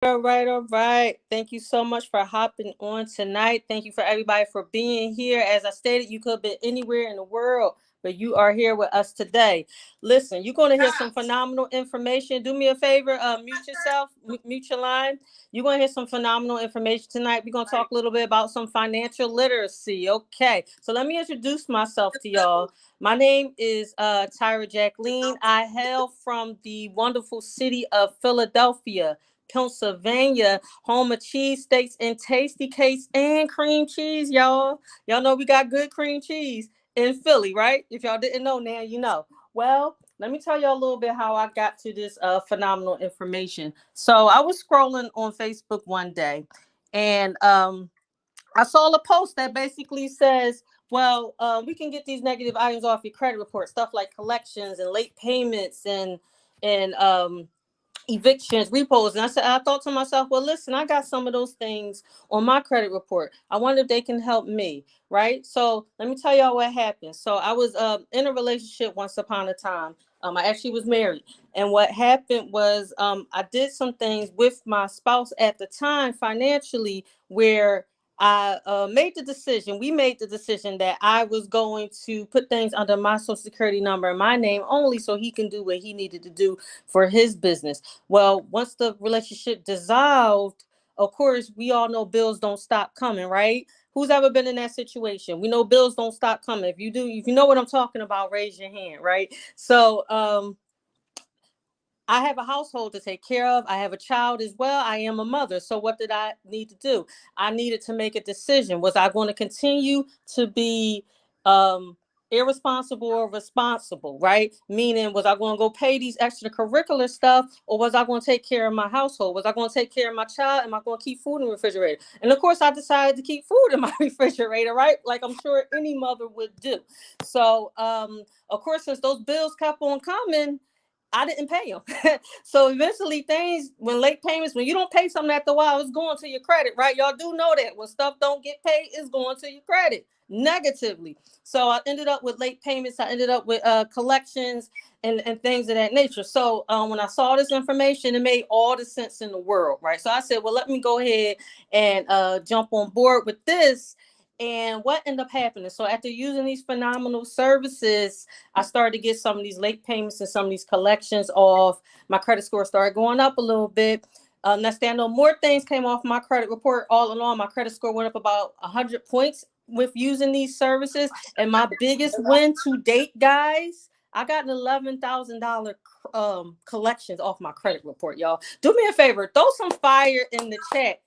All right. Thank you so much for hopping on tonight. Thank you for everybody for being here. As I stated, you could have been anywhere in the world, but you are here with us today. Listen, you're going to hear some phenomenal information. Do me a favor, mute yourself, mute your line. You're going to hear some phenomenal information tonight. We're going to talk a little bit about some financial literacy. Okay. So let me introduce myself to y'all. My name is Tyra Jacqueline. I hail from the wonderful city of Philadelphia, Pennsylvania, home of cheesesteaks and tasty cakes and cream cheese, y'all. Y'all know we got good cream cheese in Philly, right? If y'all didn't know, now you know. Well, let me tell y'all a little bit how I got to this phenomenal information. So I was scrolling on Facebook one day, and I saw a post that basically says, well, we can get these negative items off your credit report, stuff like collections and late payments and evictions, repos. And I thought to myself, well, listen, I got some of those things on my credit report. I wonder if they can help me, right? So let me tell y'all what happened. So I was in a relationship once upon a time. I actually was married. And what happened was I did some things with my spouse at the time financially where I made the decision. We made the decision that I was going to put things under my social security number and my name only so he can do what he needed to do for his business. Well, once the relationship dissolved, of course, we all know bills don't stop coming, right? Who's ever been in that situation? We know bills don't stop coming. If you do, if you know what I'm talking about, raise your hand, right? So, I have a household to take care of. I have a child as well. I am a mother. So what did I need to do? I needed to make a decision. Was I going to continue to be irresponsible or responsible, right? Meaning, was I going to go pay these extracurricular stuff, or was I going to take care of my household? Was I going to take care of my child? Am I going to keep food in the refrigerator? And of course, I decided to keep food in my refrigerator, right? Like I'm sure any mother would do. So, of course, since those bills kept on coming, I didn't pay them. So eventually things, when late payments, when you don't pay something after a while, it's going to your credit, right? Y'all do know that when stuff don't get paid, it's going to your credit negatively. So I ended up with late payments. I ended up with collections and things of that nature. So when I saw this information, it made all the sense in the world, right? So I said, well, let me go ahead and jump on board with this. And what ended up happening? So after using these phenomenal services, I started to get some of these late payments and some of these collections off. My credit score started going up a little bit. Next thing I know, more things came off my credit report. All in all, my credit score went up about 100 points with using these services. And my biggest win to date, guys, I got an $11,000 collections off my credit report, y'all. Do me a favor, throw some fire in the chat.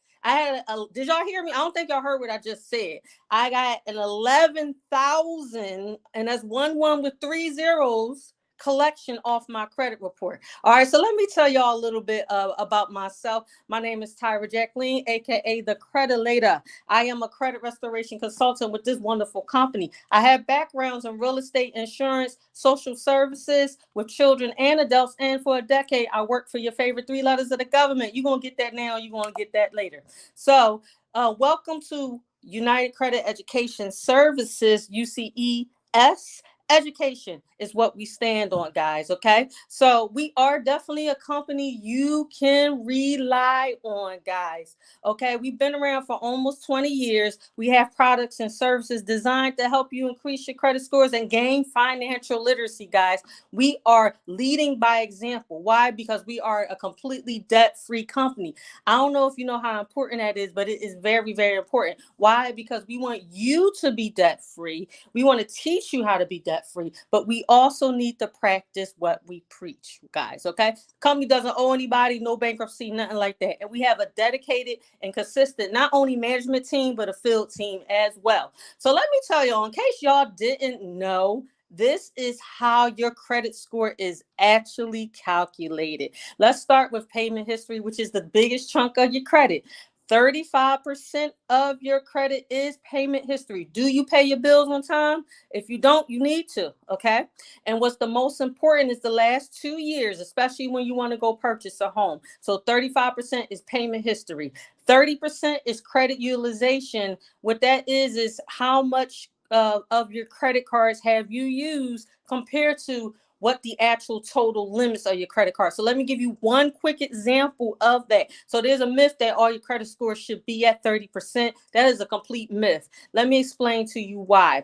Did y'all hear me? I don't think y'all heard what I just said. I got an 11,000, and that's one with three zeros collection off my credit report. All right, so let me tell y'all a little bit about myself. My name is Tyra Jacqueline, aka the Credit. I am a credit restoration consultant with this wonderful company. I have backgrounds in real estate, insurance, social services with children and adults, and for a decade, I worked for your favorite three letters of the government. You're gonna get that now. You're gonna get that later. So, welcome to United Credit Education Services, UCES. Education is what we stand on, guys. Okay. So we are definitely a company you can rely on, guys. Okay. We've been around for almost 20 years. We have products and services designed to help you increase your credit scores and gain financial literacy, guys. We are leading by example. Why? Because we are a completely debt-free company. I don't know if you know how important that is, but it is very, very important. Why? Because we want you to be debt free. We want to teach you how to be debt free, but we also need to practice what we preach, guys. Okay. Company doesn't owe anybody, no bankruptcy, nothing like that. And we have a dedicated and consistent, not only management team, but a field team as well. So let me tell y'all, in case y'all didn't know, this is how your credit score is actually calculated. Let's start with payment history, which is the biggest chunk of your credit. 35% of your credit is payment history. Do you pay your bills on time? If you don't, you need to, okay? And what's the most important is the last 2 years, especially when you want to go purchase a home. So 35% is payment history. 30% is credit utilization. What that is how much of your credit cards have you used compared to what the actual total limits of your credit card. So let me give you one quick example of that. So there's a myth that all your credit scores should be at 30%. That is a complete myth. Let me explain to you why.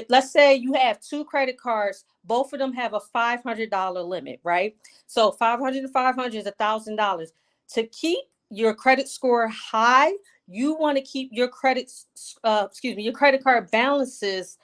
Let's say you have two credit cards, both of them have a $500 limit, right? So 500 and 500 is $1,000. To keep your credit score high, you want to keep your your credit card balances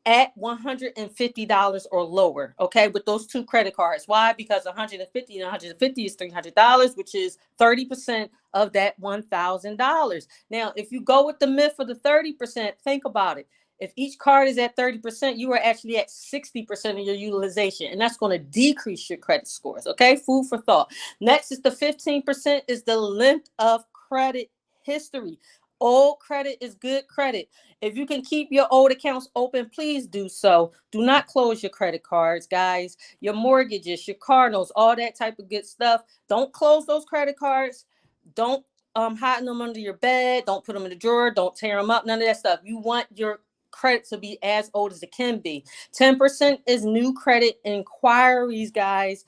at $150 or lower, okay, with those two credit cards. Why? Because 150 and 150 is $300, which is 30% of that $1,000. Now, if you go with the myth of the 30%, think about it. If each card is at 30%, you are actually at 60% of your utilization, and that's going to decrease your credit scores, okay? Food for thought. Next is the 15% is the length of credit history. Old credit is good credit. If you can keep your old accounts open, please do so. Do not close your credit cards, guys. Your mortgages, your car notes, all that type of good stuff. Don't close those credit cards. Don't hide them under your bed. Don't put them in the drawer. Don't tear them up. None of that stuff. You want your credit to be as old as it can be. 10% is new credit inquiries, guys.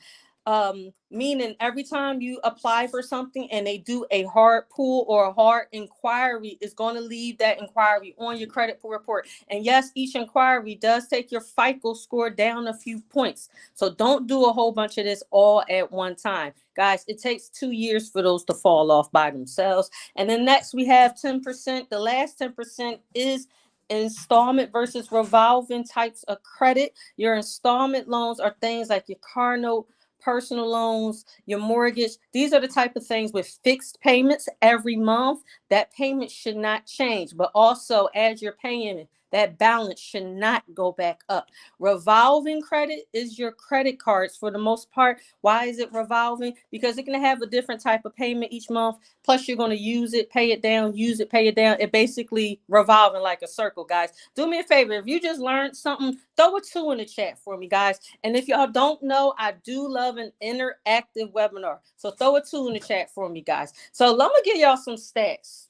Meaning every time you apply for something and they do a hard pull or a hard inquiry, is going to leave that inquiry on your credit report. And yes, each inquiry does take your FICO score down a few points. So don't do a whole bunch of this all at one time. Guys, it takes 2 years for those to fall off by themselves. And then next we have 10%. The last 10% is installment versus revolving types of credit. Your installment loans are things like your car note, personal loans, your mortgage. These are the type of things with fixed payments every month. That payment should not change, but also as you're paying, that balance should not go back up. Revolving credit is your credit cards for the most part. Why is it revolving? Because it can have a different type of payment each month. Plus, you're going to use it, pay it down, use it, pay it down. It basically revolving like a circle, guys. Do me a favor. If you just learned something, throw a 2 in the chat for me, guys. And if y'all don't know, I do love an interactive webinar. So throw a 2 in the chat for me, guys. So let me give y'all some stats.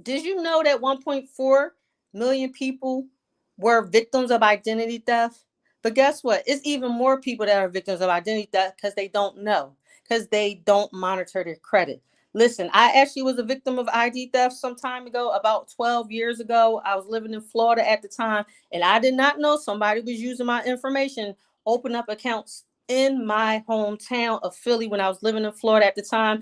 Did you know that 1.4 million people were victims of identity theft? But guess what? It's even more people that are victims of identity theft because they don't know, because they don't monitor their credit. Listen, I actually was a victim of ID theft some time ago, about 12 years ago. I was living in Florida at the time, and I did not know somebody was using my information, open up accounts in my hometown of Philly when I was living in Florida at the time.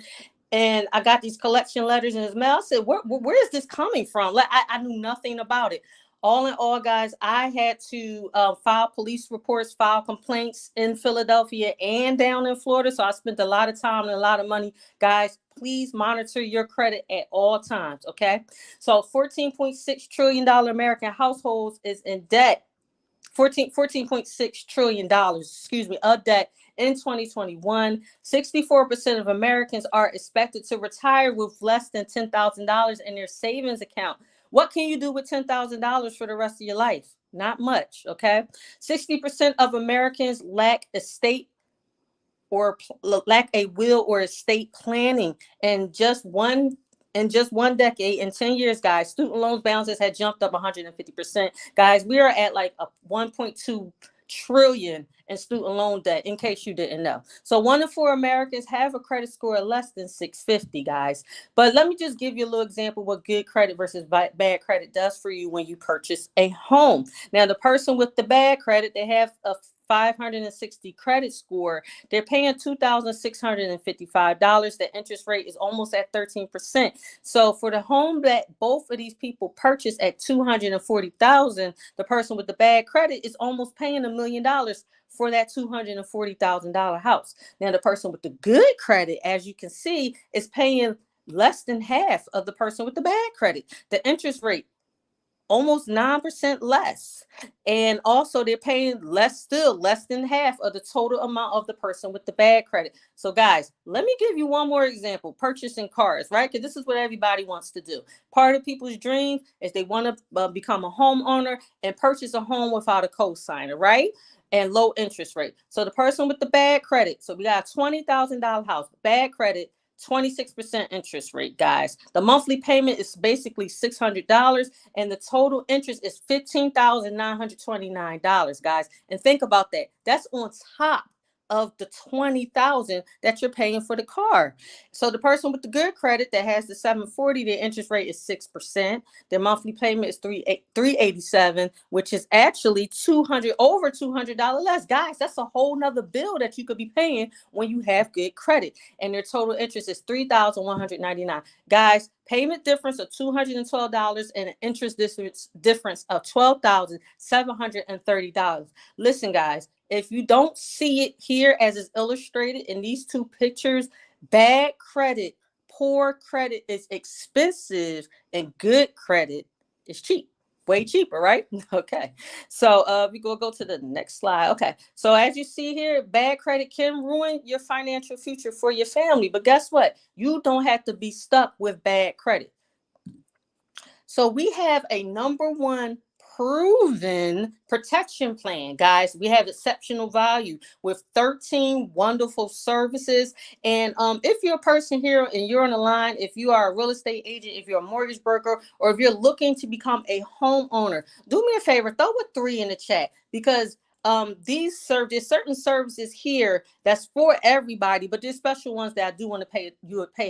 And I got these collection letters in his mail. I said, where is this coming from? Like, I knew nothing about it. All in all, guys, I had to file police reports, file complaints in Philadelphia and down in Florida. So I spent a lot of time and a lot of money. Guys, please monitor your credit at all times, okay? So $14.6 trillion American households is in debt. $14.6 trillion, of debt in 2021. 64% of Americans are expected to retire with less than $10,000 in their savings account. What can you do with $10,000 for the rest of your life? Not much, okay? 60% of Americans lack estate or lack a will or estate planning. And just one decade, in 10 years, guys, student loans balances had jumped up 150%. Guys, we are at like a 1.2 trillion in student loan debt, in case you didn't know. So 1 in 4 Americans have a credit score of less than 650, guys. But let me just give you a little example what good credit versus bad credit does for you when you purchase a home. Now, the person with the bad credit, they have a 560 credit score, they're paying $2,655. The interest rate is almost at 13%. So for the home that both of these people purchased at $240,000, the person with the bad credit is almost paying $1 million for that $240,000 house. Now the person with the good credit, as you can see, is paying less than half of the person with the bad credit. The interest rate almost 9% less. And also they're paying less than half of the total amount of the person with the bad credit. So guys, let me give you one more example. Purchasing cars, right? Because this is what everybody wants to do. Part of people's dream is they want to become a homeowner and purchase a home without a co-signer, right? And low interest rate. So the person with the bad credit, so we got a $20,000 house, bad credit, 26% interest rate, guys. The monthly payment is basically $600, and the total interest is $15,929, guys. And think about that. That's on top of the 20,000 that you're paying for the car. So the person with the good credit that has the 740, their interest rate is 6%. Their monthly payment is 387, which is actually over $200 less. Guys, that's a whole nother bill that you could be paying when you have good credit. And their total interest is $3,199. Guys, payment difference of $212 and an interest difference of $12,730. Listen, guys, if you don't see it here as is illustrated in these two pictures, bad credit, poor credit is expensive, and good credit is cheap. Way cheaper, right? Okay. So we go to the next slide. Okay. So as you see here, bad credit can ruin your financial future for your family. But guess what? You don't have to be stuck with bad credit. So we have a number one proven protection plan, guys. We have exceptional value with 13 wonderful services. And if you're a person here and you're on the line, if you are a real estate agent, if you're a mortgage broker, or if you're looking to become a homeowner, do me a favor, throw a 3 in the chat, because there's certain services here that's for everybody, but there's special ones that I do want to pay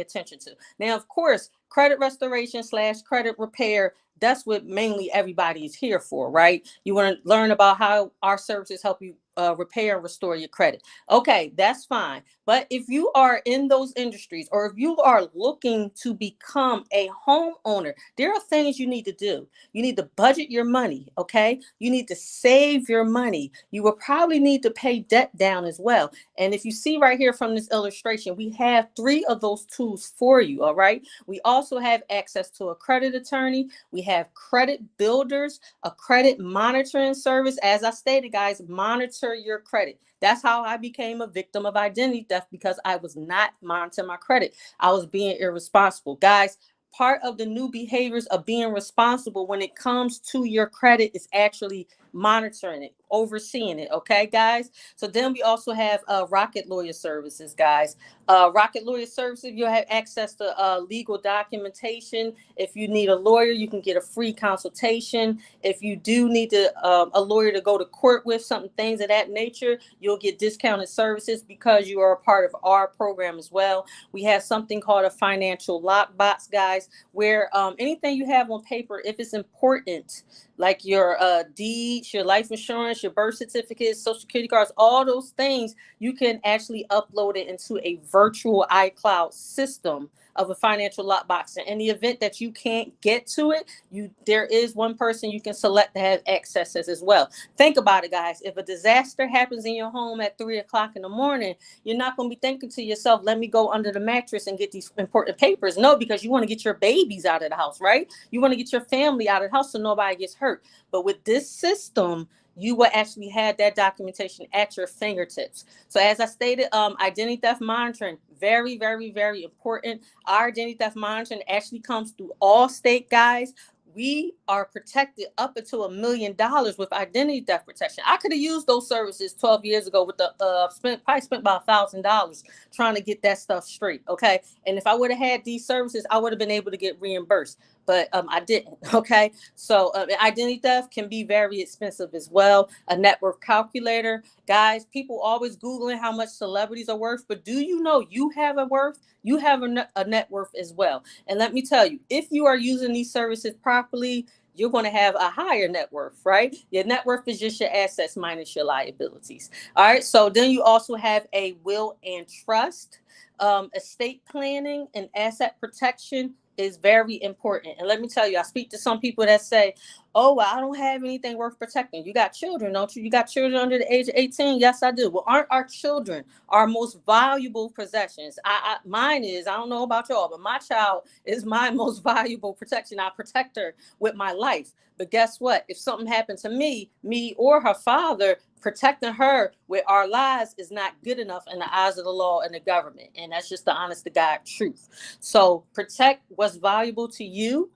attention to. Now, of course, credit restoration / credit repair, that's what mainly everybody is here for, right? You want to learn about how our services help you repair and restore your credit. Okay, that's fine. But if you are in those industries, or if you are looking to become a homeowner, there are things you need to do. You need to budget your money, okay? You need to save your money. You will probably need to pay debt down as well. And if you see right here from this illustration, we have 3 of those tools for you, all right? We also have access to a credit attorney. We have credit builders, a credit monitoring service. As I stated, guys, monitor your credit. That's how I became a victim of identity theft, because I was not monitoring my credit. I was being irresponsible. Guys, part of the new behaviors of being responsible when it comes to your credit is actually monitoring it, overseeing it. Okay, guys. So then we also have Rocket Lawyer Services, guys. Rocket Lawyer Services, you'll have access to legal documentation. If you need a lawyer, you can get a free consultation. If you do need a lawyer to go to court with, some things of that nature, you'll get discounted services because you are a part of our program as well. We have something called a financial lockbox, guys, where anything you have on paper, if it's important, like your deeds, your life insurance, your birth certificates, social security cards, all those things, you can actually upload it into a virtual iCloud system of a financial lockbox. And in the event that you can't get to it, there is one person you can select to have access as well. Think about it, guys. If a disaster happens in your home at 3:00 in the morning, you're not going to be thinking to yourself, let me go under the mattress and get these important papers. No, because you want to get your babies out of the house, right? You want to get your family out of the house so nobody gets hurt. But with this system, you will actually have that documentation at your fingertips. So as I stated, identity theft monitoring, very, very, very important. Our identity theft monitoring actually comes through Allstate, guys. We are protected up until $1 million with identity theft protection. I could have used those services 12 years ago with probably spent about $1,000 trying to get that stuff straight. Okay. And if I would have had these services, I would have been able to get reimbursed, but I didn't. Okay. So identity theft can be very expensive as well. A net worth calculator, guys, people always Googling how much celebrities are worth, but do you know you have a worth? You have a net worth as well. And let me tell you, if you are using these services properly, you're going to have a higher net worth, right? Your net worth is just your assets minus your liabilities. All right. So then you also have a will and trust. Estate planning and asset protection is very important. And let me tell you, I speak to some people that say, oh, well, I don't have anything worth protecting. You got children, don't you? You got children under the age of 18? Yes, I do. Well, aren't our children our most valuable possessions? Mine is, I don't know about y'all, but my child is my most valuable protection. I protect her with my life. But guess what? If something happened to me or her father, protecting her with our lives is not good enough in the eyes of the law and the government. And that's just the honest to God truth. So protect what's valuable to you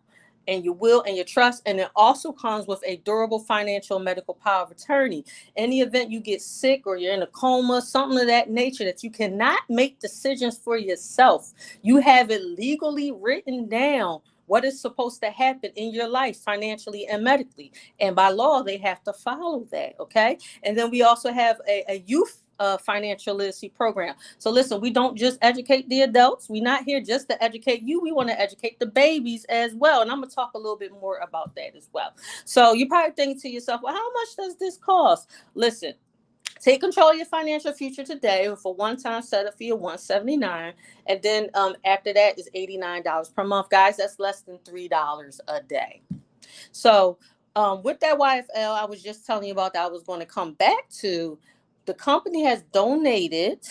and your will and your trust. And it also comes with a durable financial medical power of attorney. In the event you get sick or you're in a coma, something of that nature, that you cannot make decisions for yourself, you have it legally written down what is supposed to happen in your life financially and medically. And by law, they have to follow that. Okay. And then we also have a youth financial literacy program. So listen, we don't just educate the adults. We're not here just to educate you. We want to educate the babies as well. And I'm going to talk a little bit more about that as well. So you're probably thinking to yourself, well, how much does this cost? Listen, take control of your financial future today with a one-time setup fee of $179, and then after that is $89 per month, guys. That's less than $3 a day. So with that YFL, I was just telling you about that. I was going to come back to the company has donated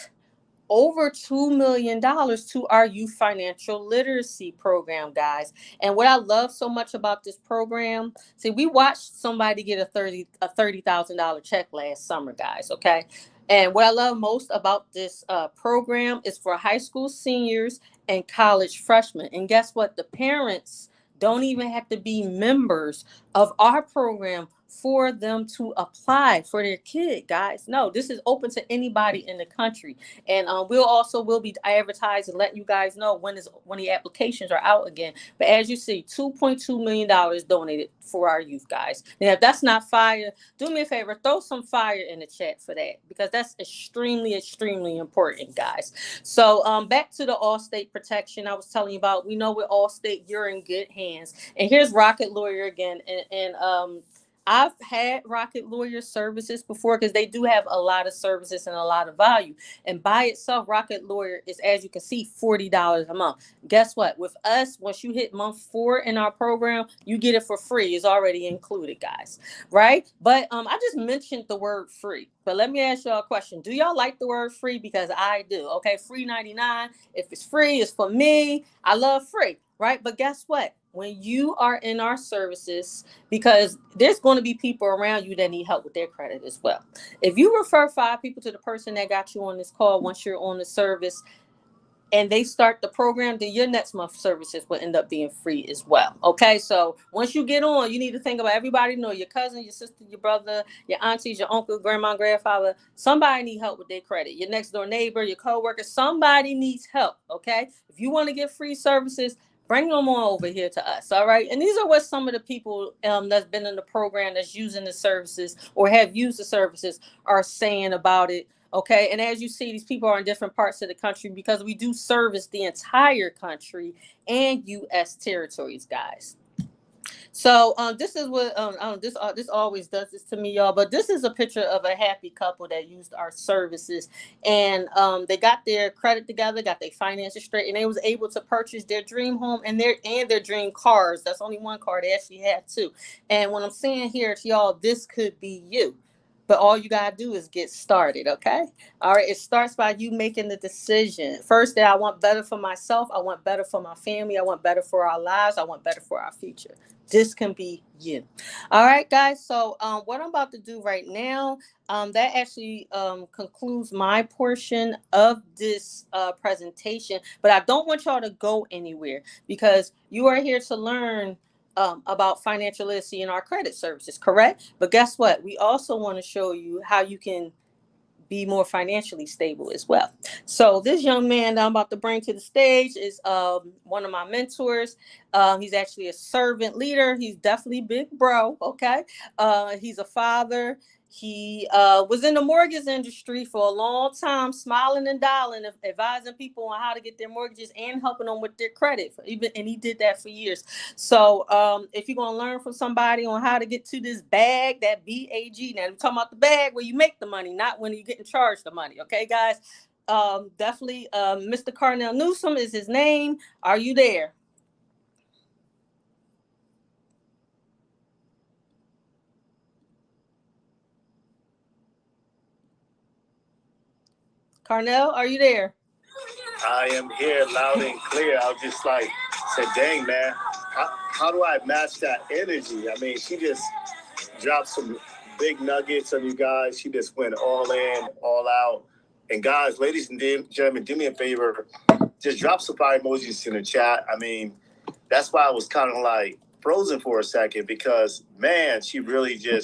over $2 million to our youth financial literacy program, guys. And what I love so much about this program, see, we watched somebody get a $30,000 check last summer, guys. Okay. And what I love most about this program is for high school seniors and college freshmen. And guess what? The parents don't even have to be members of our program for them to apply for their kid, guys. No, this is open to anybody in the country. And we'll be advertising, letting you guys know when the applications are out again. But as you see, $2.2 million donated for our youth, guys. Now, if that's not fire, do me a favor, throw some fire in the chat for that, because that's extremely, extremely important, guys. So back to the Allstate protection I was telling you about. We know with Allstate, you're in good hands. And here's Rocket Lawyer again. And I've had Rocket Lawyer services before, because they do have a lot of services and a lot of value. And by itself, Rocket Lawyer is, as you can see, $40 a month. Guess what? With us, once you hit month 4 in our program, you get it for free. It's already included, guys. Right? But I just mentioned the word free. But let me ask y'all a question. Do y'all like the word free? Because I do. Okay, free 99. If it's free, it's for me. I love free. Right? But guess what? When you are in our services, because there's going to be people around you that need help with their credit as well. If you refer 5 people to the person that got you on this call, once you're on the service and they start the program, then your next month services will end up being free as well. Okay, so once you get on, you need to think about everybody know your cousin, your sister, your brother, your aunties, your uncle, grandma, grandfather. Somebody need help with their credit. Your next door neighbor, your coworker, somebody needs help. Okay, if you want to get free services, bring them on over here to us. All right. And these are what some of the people that's been in the program, that's using the services or have used the services, are saying about it. Okay. And as you see, these people are in different parts of the country, because we do service the entire country and U.S. territories, guys. So this is what this always does this to me, y'all. But this is a picture of a happy couple that used our services, and they got their credit together, got their finances straight, and they was able to purchase their dream home and their dream cars. That's only one car. They actually had 2. And what I'm saying here to y'all, this could be you. But all you got to do is get started, okay? All right, it starts by you making the decision. First, that I want better for myself. I want better for my family. I want better for our lives. I want better for our future. This can be you. All right, guys. So what I'm about to do right now, that actually concludes my portion of this presentation. But I don't want y'all to go anywhere, because you are here to learn about financial literacy and our credit services, correct? But guess what? We also want to show you how you can be more financially stable as well. So this young man that I'm about to bring to the stage is one of my mentors. He's actually a servant leader. He's definitely big bro, okay? He's a father. He was in the mortgage industry for a long time, smiling and dialing, advising people on how to get their mortgages and helping them with their credit. And he did that for years. So if you're going to learn from somebody on how to get to this bag, that BAG, now we're talking about the bag where you make the money, not when you're getting charged the money. Okay, guys? Definitely Mr. Carnell Newsom is his name. Are you there? Carnell, are you there? I am here loud and clear. I was just like, said, dang, man, how do I match that energy? I mean, she just dropped some big nuggets on you guys. She just went all in, all out. And guys, ladies and gentlemen, do me a favor. Just drop some fire emojis in the chat. I mean, that's why I was kind of like, frozen for a second because, man, she really just